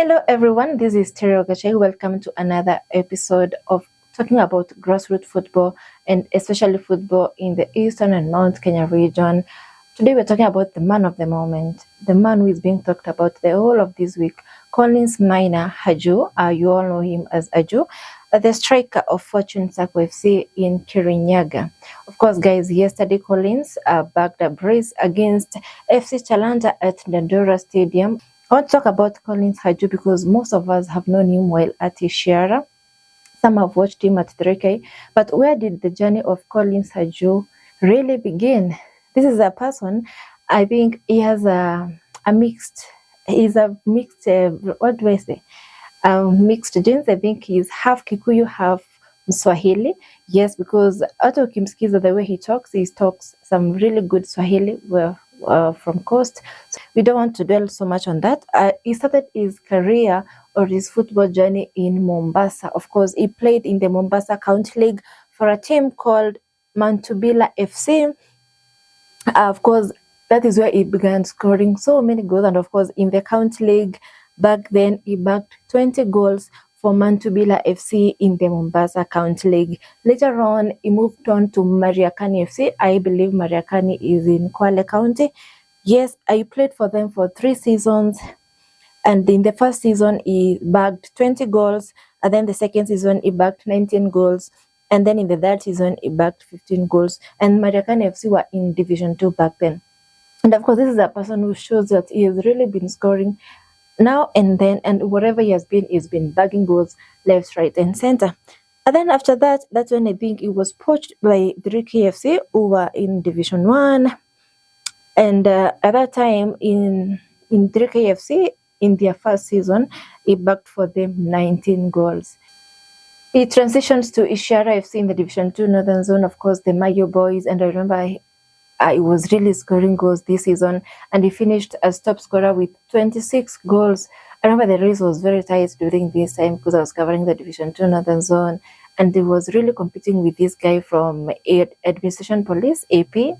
Hello everyone, this is Terry Ogachai. Welcome to another episode of talking about grassroots football and especially football in the Eastern and Mount Kenya region. Today we're talking about the man of the moment, the man who is being talked about the whole of this week, Collins Maina, Hajuu. You all know him as Hajuu, the striker of Fortune Sacco FC in Kirinyaga. Of course, guys, yesterday Collins bagged a brace against FC Chalanja at Dandora Stadium. I want to talk about Collins Hajuu because most of us have known him while at Ishara. Some have watched him at 3K. But where did the journey of Collins Hajuu really begin? This is a person, I think he has mixed what do I say? Mixed genes. I think he's half Kikuyu, half Swahili. Yes, because Otto Kimskiza, the way he talks some really good Swahili from Coast. So we don't want to dwell so much on that. He started his career or his football journey in Mombasa. Of course, he played in the Mombasa County League for a team called Mantubila FC. Of course, that is where he began scoring so many goals. And of course, in the County League, back then, he bagged 20 goals for Mantubila FC in the Mombasa County League. Later on, he moved on to Mariakani FC. I believe Mariakani is in Kwale County. Yes, I played for them for 3 seasons. And in the first season, he bagged 20 goals. And then the second season, he bagged 19 goals. And then in the third season, he bagged 15 goals. And Mariakani FC were in Division 2 back then. And of course, this is a person who shows that he has really been scoring now and then, and wherever he has been, he's been bagging goals left, right, and center. And then after that, that's when I think he was poached by 3K FC, who were in Division 1. And at that time, in 3K FC, in their first season, he bagged for them 19 goals. He transitioned to Ishara FC in the Division 2 Northern Zone, of course, the Mayo boys. And I remember I was really scoring goals this season, and he finished as top scorer with 26 goals. I remember the race was very tight during this time because I was covering the Division 2 Northern Zone, and he was really competing with this guy from Administration Police, AP.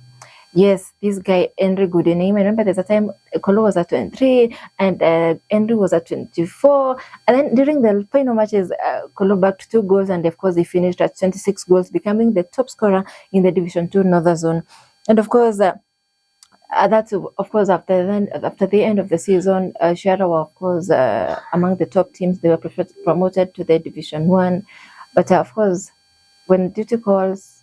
Yes, this guy, Henry Goodename. I remember there's a time Kolo was at 23 and Henry was at 24. And then during the final matches, Kolo bagged 2 goals, and of course he finished at 26 goals, becoming the top scorer in the Division 2 Northern Zone. And of course, that's after the end of the season, Shara were of course among the top teams. They were promoted to the Division 1. But of course, when duty calls,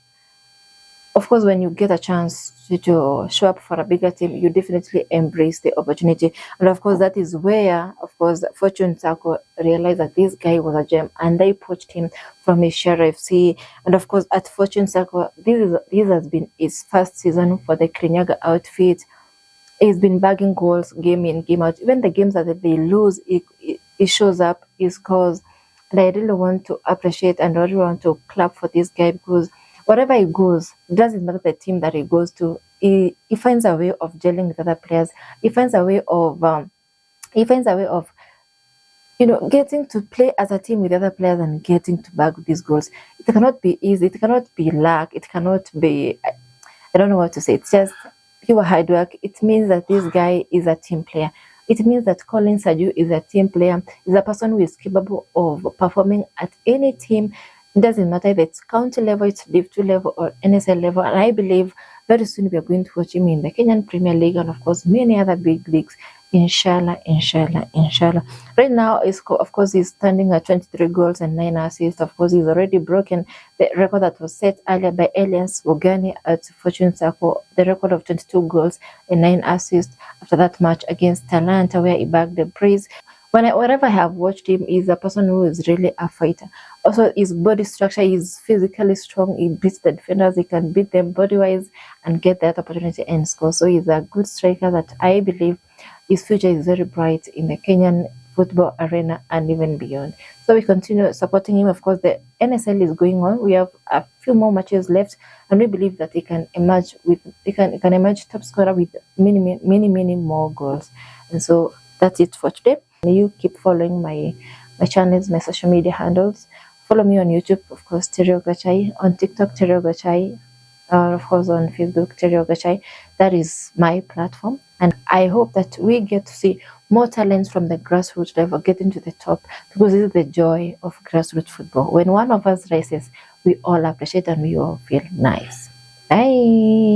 of course, when you get a chance to show up for a bigger team, you definitely embrace the opportunity. And of course, that is where, of course, Fortune Sacco realized that this guy was a gem, and they poached him from Ishara FC. And of course, at Fortune Sacco, this has been his first season for the Kirinyaga outfit. He's been bagging goals game in, game out. Even the games that they lose, he shows up, he scores. And I really want to appreciate and really want to clap for this guy, because wherever he goes, it doesn't matter the team that he goes to, he finds a way of gelling with other players. He finds a way of getting to play as a team with other players and getting to bag these goals. It cannot be easy. It cannot be luck. It cannot be, I don't know what to say. It's just pure hard work. It means that this guy is a team player. It means that Collins Hajuu is a team player. Is a person who is capable of performing at any team. It doesn't matter if it's county level, it's Div 2 level, or NSL level. And I believe very soon we are going to watch him in the Kenyan Premier League and, of course, many other big leagues. Inshallah, inshallah, inshallah. Right now, of course, he's standing at 23 goals and 9 assists. Of course, he's already broken the record that was set earlier by Elias Wogani at Fortune Sacco, the record of 22 goals and 9 assists after that match against Talanta, where he bagged the praise. Whenever I have watched him, he's a person who is really a fighter. Also, his body structure is physically strong. He beats the defenders. He can beat them body-wise and get that opportunity and score. So he's a good striker that I believe his future is very bright in the Kenyan football arena and even beyond. So we continue supporting him. Of course, the NSL is going on. We have a few more matches left, and we believe that he can emerge top scorer with many more goals. And so that's it for today. You keep following my channels, my social media handles. Follow me on YouTube, of course, Terry Ogachai, on TikTok, Terry Ogachai, or of course on Facebook, Terry Ogachai. That is my platform. And I hope that we get to see more talents from the grassroots level getting to the top, because this is the joy of grassroots football. When one of us rises, we all appreciate and we all feel nice. Bye.